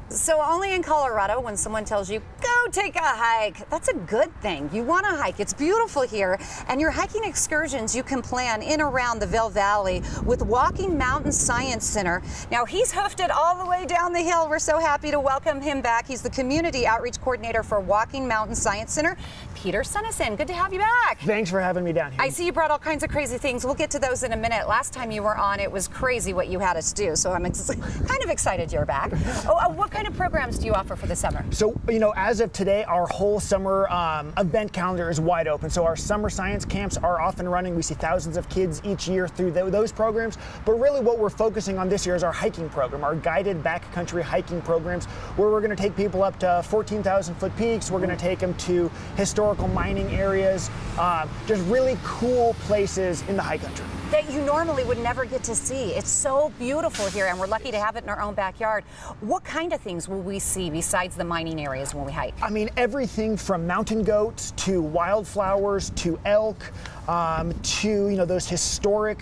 So only in Colorado, when someone tells you, go take a hike, that's a good thing. You want to hike. It's beautiful here. And your hiking excursions you can plan in around the Vail Valley with Walking Mountain Science Center. Now, he's hoofed it all the way down the hill. We're so happy to welcome him back. He's the Community Outreach Coordinator for Walking Mountain Science Center. Peter Sunnison, good to have you back. Thanks for having me down here. I see you brought all kinds of crazy things. We'll get to those in a minute. Last time you were on, it was crazy what you had us do. So I'm kind of excited you're back. What kind of programs do you offer for the summer? So, as of today, our whole summer event calendar is wide open. So our summer science camps are off and running. We see thousands of kids each year through those programs. But really what we're focusing on this year is our hiking program, our guided backcountry hiking programs, where we're going to take people up to 14,000 foot peaks. We're going to take them to historical mining areas, just really cool places in the high country that you normally would never get to see. It's so beautiful here, and we're lucky to have it in our own backyard. What kind of things will we see besides the mining areas when we hike? I mean, everything from mountain goats to wildflowers to elk to those historic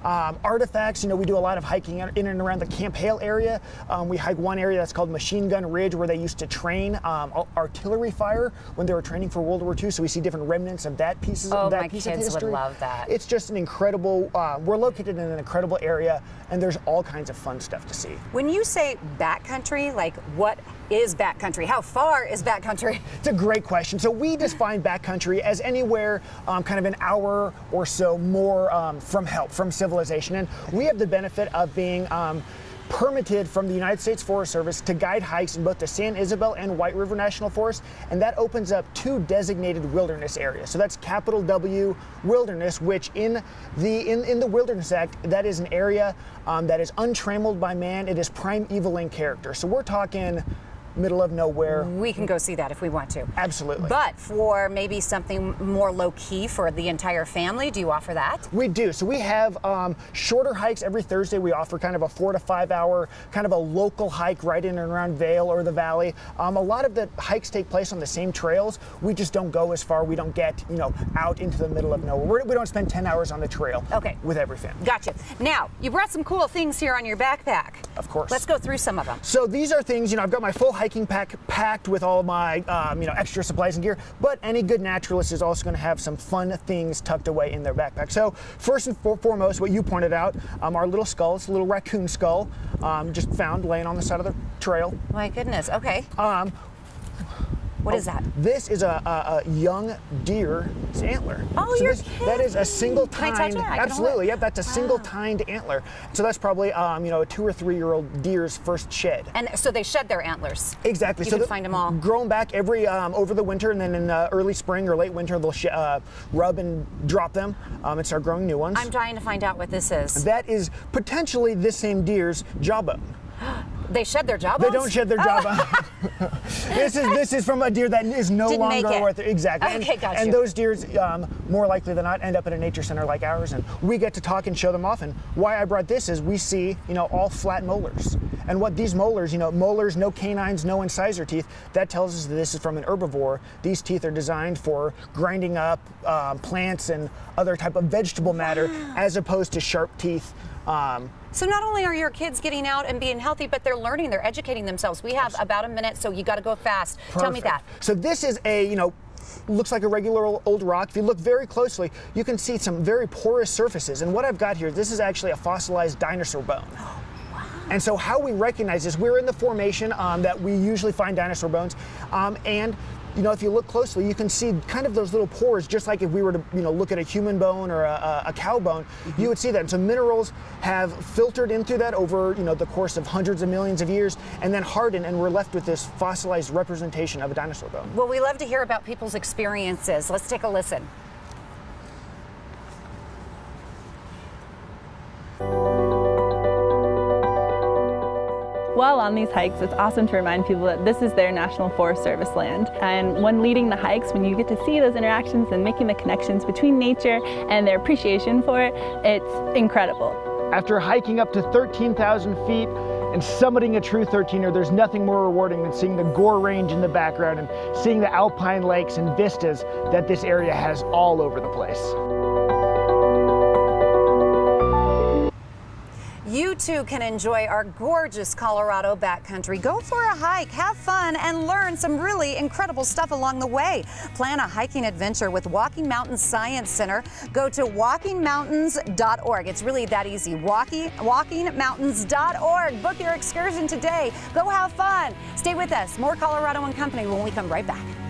artifacts. We do a lot of hiking in and around the Camp Hale area. We hike one area that's called Machine Gun Ridge, where they used to train artillery fire when they were training for World War II. So we see different remnants of that piece of history. My kids would love that. It's just an incredible. We're located in an incredible area, and there's all kinds of fun stuff to see. When you say backcountry, like what is backcountry? How far is backcountry? It's a great question. So we define backcountry as anywhere kind of an hour or so more from civilization. And we have the benefit of being permitted from the United States Forest Service to guide hikes in both the San Isabel and White River National Forest, and that opens up 2 designated wilderness areas. So that's capital W wilderness, which in the Wilderness Act, that is an area that is untrammeled by man. It is primeval in character. So we're talking middle of nowhere. We can go see that if we want to. Absolutely. But for maybe something more low-key for the entire family, do you offer that? We do. So we have shorter hikes every Thursday. We offer kind of a 4 to 5 hour, kind of a local hike right in and around Vail or the Valley. A lot of the hikes take place on the same trails. We just don't go as far. We don't get, out into the middle of nowhere. We don't spend 10 hours on the trail. Okay. With every family. Gotcha. Now, you brought some cool things here on your backpack. Of course. Let's go through some of them. So these are things, I've got my full hiking pack packed with all of my, extra supplies and gear, but any good naturalist is also going to have some fun things tucked away in their backpack. So first and foremost, what you pointed out, our little skull, it's a little raccoon skull, just found laying on the side of the trail. My goodness, okay. What is that? This is a young deer's antler. Oh, so you're kidding. That is a single tined. Can I touch it? Absolutely. Yep, that's a single tined antler. So that's probably a 2 or 3 year old deer's first shed. And so they shed their antlers. Exactly. You so can find them all. Grow them back every over the winter, and then in early spring or late winter they'll rub and drop them and start growing new ones. I'm dying to find out what this is. That is potentially this same deer's jawbone. They shed their jawbones? They don't shed their jawbone. This is from a deer that is no longer worth it. Exactly. Okay, gotcha. And those deers, more likely than not, end up at a nature center like ours, and we get to talk and show them off. And why I brought this is we see, all flat molars. And what these molars, molars, no canines, no incisor teeth, that tells us that this is from an herbivore. These teeth are designed for grinding up plants and other type of vegetable matter, as opposed to sharp teeth. So not only are your kids getting out and being healthy, but they're learning, they're educating themselves. We have about a minute, so you got to go fast. Perfect. Tell me that. So this is looks like a regular old rock. If you look very closely, you can see some very porous surfaces. And what I've got here, this is actually a fossilized dinosaur bone. Oh, wow. And so how we recognize this, we're in the formation that we usually find dinosaur bones. And if you look closely, you can see kind of those little pores, just like if we were to, look at a human bone or a cow bone, you would see that. And so minerals have filtered in through that over, the course of hundreds of millions of years, and then hardened, and we're left with this fossilized representation of a dinosaur bone. Well, we love to hear about people's experiences. Let's take a listen. While on these hikes, it's awesome to remind people that this is their National Forest Service land. And when leading the hikes, when you get to see those interactions and making the connections between nature and their appreciation for it, it's incredible. After hiking up to 13,000 feet and summiting a true 13er, there's nothing more rewarding than seeing the Gore Range in the background and seeing the alpine lakes and vistas that this area has all over the place. you too can enjoy our gorgeous Colorado backcountry. Go for a hike, have fun, and learn some really incredible stuff along the way. Plan a hiking adventure with Walking Mountains Science Center. Go to walkingmountains.org. It's really that easy. Walkingmountains.org. Book your excursion today. Go have fun. Stay with us. More Colorado and Company when we come right back.